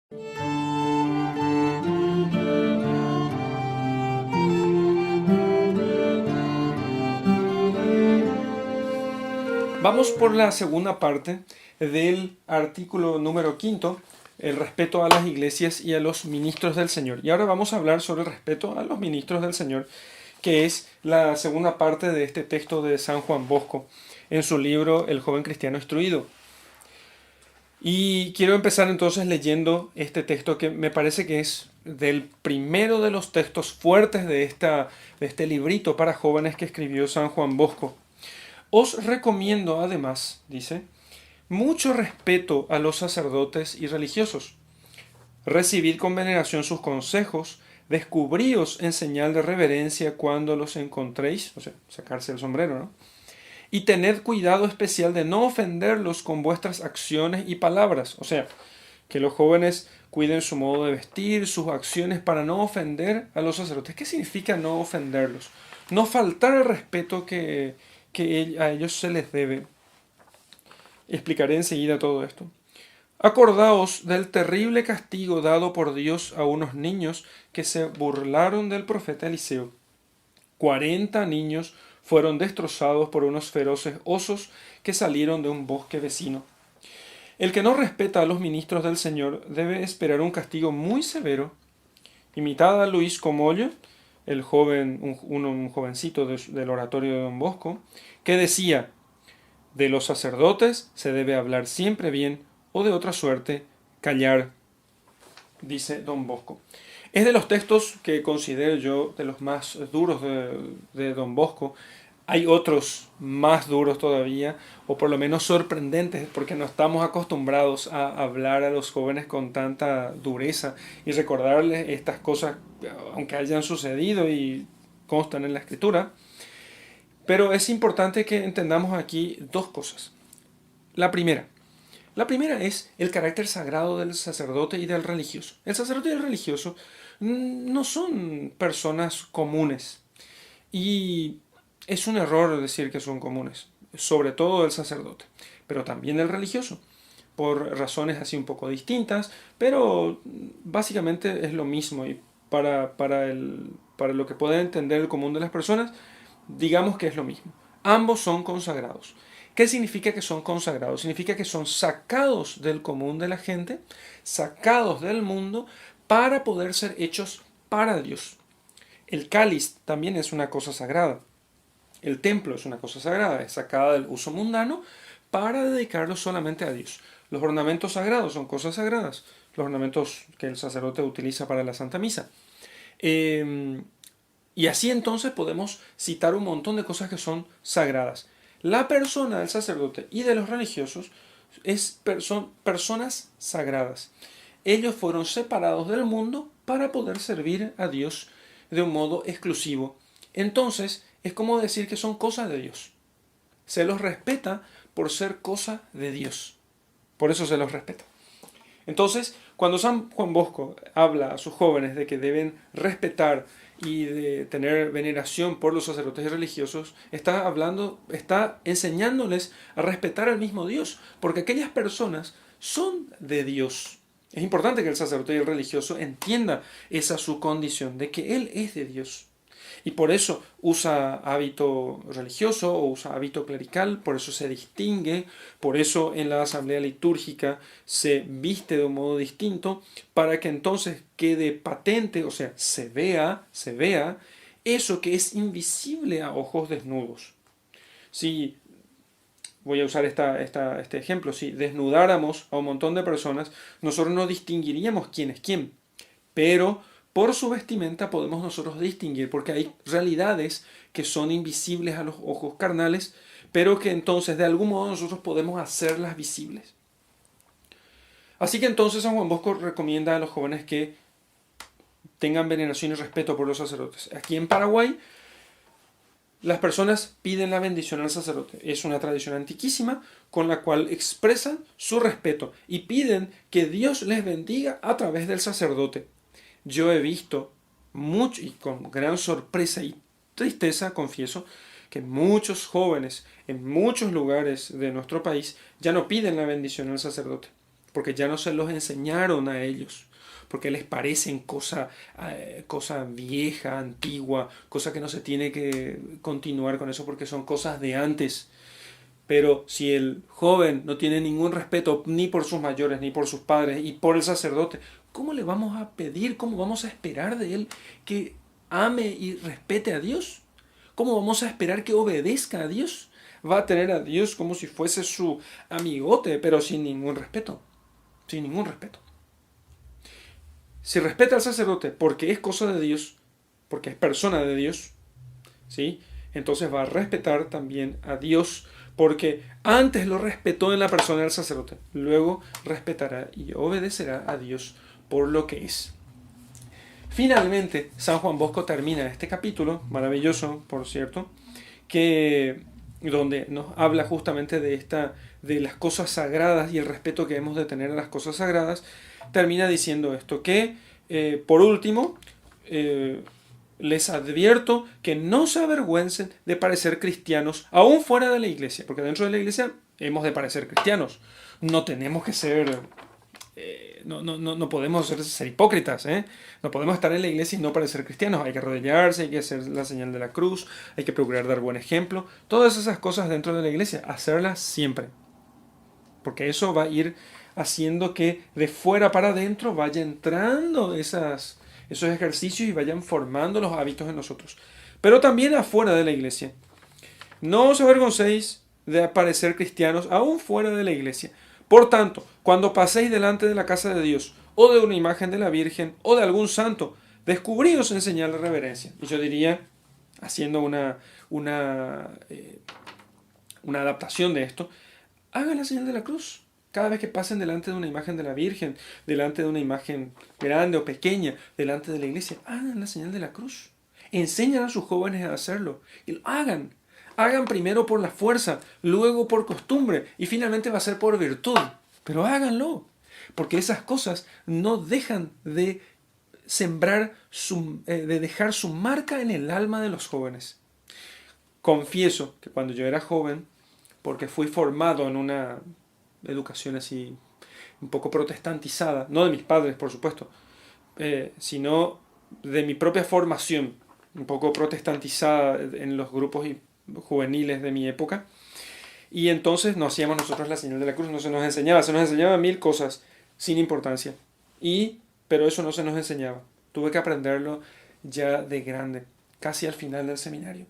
Vamos por la segunda parte del artículo número 5, el respeto a las iglesias y a los ministros del Señor. Y ahora vamos a hablar sobre el respeto a los ministros del Señor, que es la segunda parte de este texto de San Juan Bosco en su libro El joven cristiano instruido. Y quiero empezar entonces leyendo este texto que me parece que es del primero de los textos fuertes de este librito para jóvenes que escribió San Juan Bosco. Os recomiendo además, dice, mucho respeto a los sacerdotes y religiosos. Recibid con veneración sus consejos, descubríos en señal de reverencia cuando los encontréis, o sea, sacarse el sombrero, ¿no? Y tened cuidado especial de no ofenderlos con vuestras acciones y palabras, o sea, que los jóvenes cuiden su modo de vestir, sus acciones para no ofender a los sacerdotes. ¿Qué significa no ofenderlos? No faltar el respeto que a ellos se les debe. Explicaré enseguida todo esto. Acordaos del terrible castigo dado por Dios a unos niños que se burlaron del profeta Eliseo. 40 niños fueron destrozados por unos feroces osos que salieron de un bosque vecino. El que no respeta a los ministros del Señor debe esperar un castigo muy severo. Imitad a Luis Comollo, el joven, un jovencito del oratorio de Don Bosco, que decía: de los sacerdotes se debe hablar siempre bien, o de otra suerte, callar, dice Don Bosco. Es de los textos que considero yo de los más duros de Don Bosco. Hay otros más duros todavía, o por lo menos sorprendentes, porque no estamos acostumbrados a hablar a los jóvenes con tanta dureza y recordarles estas cosas, aunque hayan sucedido y constan en la Escritura. Pero es importante que entendamos aquí dos cosas. La primera es el carácter sagrado del sacerdote y del religioso. El sacerdote y el religioso no son personas comunes. Y es un error decir que son comunes, sobre todo el sacerdote, pero también el religioso, por razones así un poco distintas, pero básicamente es lo mismo. Y para lo que pueda entender el común de las personas, digamos que es lo mismo. Ambos son consagrados. ¿Qué significa que son consagrados? Significa que son sacados del común de la gente, sacados del mundo, para poder ser hechos para Dios. El cáliz también es una cosa sagrada. El templo es una cosa sagrada, es sacada del uso mundano para dedicarlo solamente a Dios. Los ornamentos sagrados son cosas sagradas, los ornamentos que el sacerdote utiliza para la Santa Misa. Y así entonces podemos citar un montón de cosas que son sagradas. La persona del sacerdote y de los religiosos son personas sagradas. Ellos fueron separados del mundo para poder servir a Dios de un modo exclusivo. Entonces, es como decir que son cosas de Dios. Se los respeta por ser cosa de Dios. Por eso se los respeta. Entonces, cuando San Juan Bosco habla a sus jóvenes de que deben respetar y de tener veneración por los sacerdotes y religiosos, está enseñándoles a respetar al mismo Dios, porque aquellas personas son de Dios. Es importante que el sacerdote y el religioso entienda esa su condición, de que él es de Dios. Y por eso usa hábito religioso o usa hábito clerical, por eso se distingue, por eso en la asamblea litúrgica se viste de un modo distinto, para que entonces quede patente, o sea, se vea eso que es invisible a ojos desnudos. Si voy a usar este ejemplo, si desnudáramos a un montón de personas, nosotros no distinguiríamos quién es quién, pero por su vestimenta podemos nosotros distinguir, porque hay realidades que son invisibles a los ojos carnales, pero que entonces de algún modo nosotros podemos hacerlas visibles. Así que entonces San Juan Bosco recomienda a los jóvenes que tengan veneración y respeto por los sacerdotes. Aquí en Paraguay, las personas piden la bendición al sacerdote. Es una tradición antiquísima con la cual expresan su respeto y piden que Dios les bendiga a través del sacerdote. Yo he visto mucho, y con gran sorpresa y tristeza, confieso, que muchos jóvenes en muchos lugares de nuestro país ya no piden la bendición al sacerdote, porque ya no se los enseñaron a ellos, porque les parecen cosa vieja, antigua, cosa que no se tiene que continuar con eso porque son cosas de antes. Pero si el joven no tiene ningún respeto ni por sus mayores, ni por sus padres, y por el sacerdote, ¿cómo le vamos a pedir, cómo vamos a esperar de él que ame y respete a Dios? ¿Cómo vamos a esperar que obedezca a Dios? Va a tener a Dios como si fuese su amigote, pero sin ningún respeto. Sin ningún respeto. Si respeta al sacerdote porque es cosa de Dios, porque es persona de Dios, ¿sí? Entonces va a respetar también a Dios, porque antes lo respetó en la persona del sacerdote, luego respetará y obedecerá a Dios por lo que es. Finalmente, San Juan Bosco termina este capítulo, maravilloso, por cierto, donde nos habla justamente de las cosas sagradas y el respeto que hemos de tener a las cosas sagradas. Termina diciendo esto, que por último, les advierto que no se avergüencen de parecer cristianos, aún fuera de la iglesia, porque dentro de la iglesia hemos de parecer cristianos. No tenemos que ser, no podemos ser hipócritas, no podemos estar en la iglesia y no parecer cristianos. Hay que arrodillarse, hay que hacer la señal de la cruz, hay que procurar dar buen ejemplo. Todas esas cosas dentro de la iglesia, hacerlas siempre, porque eso va a ir haciendo que de fuera para adentro vaya entrando esos ejercicios y vayan formando los hábitos en nosotros. Pero también afuera de la iglesia. No os avergoncéis de aparecer cristianos aún fuera de la iglesia. Por tanto, cuando paséis delante de la casa de Dios, o de una imagen de la Virgen, o de algún santo, descubríos en señal de reverencia. Y yo diría, haciendo una adaptación de esto, hagan la señal de la cruz. Cada vez que pasen delante de una imagen de la Virgen, delante de una imagen grande o pequeña, delante de la iglesia, hagan la señal de la cruz. Enseñan a sus jóvenes a hacerlo. Y lo hagan. Hagan primero por la fuerza, luego por costumbre y finalmente va a ser por virtud. Pero háganlo. Porque esas cosas no dejan de sembrar, de dejar su marca en el alma de los jóvenes. Confieso que cuando yo era joven, porque fui formado en una educación así un poco protestantizada, no de mis padres por supuesto, sino de mi propia formación, un poco protestantizada en los grupos juveniles de mi época, y entonces no hacíamos nosotros la señal de la cruz, no se nos enseñaba mil cosas sin importancia, pero eso no se nos enseñaba, tuve que aprenderlo ya de grande, casi al final del seminario,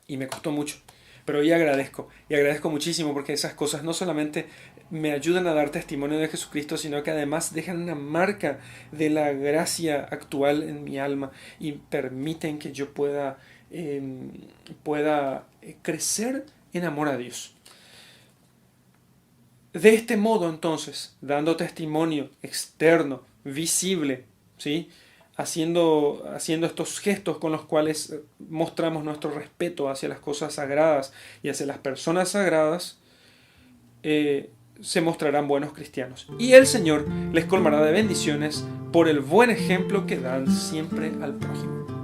y me costó mucho. Pero hoy agradezco muchísimo porque esas cosas no solamente me ayudan a dar testimonio de Jesucristo, sino que además dejan una marca de la gracia actual en mi alma y permiten que yo pueda crecer en amor a Dios. De este modo, entonces, dando testimonio externo, visible, ¿sí?, haciendo estos gestos con los cuales mostramos nuestro respeto hacia las cosas sagradas y hacia las personas sagradas, se mostrarán buenos cristianos. Y el Señor les colmará de bendiciones por el buen ejemplo que dan siempre al prójimo.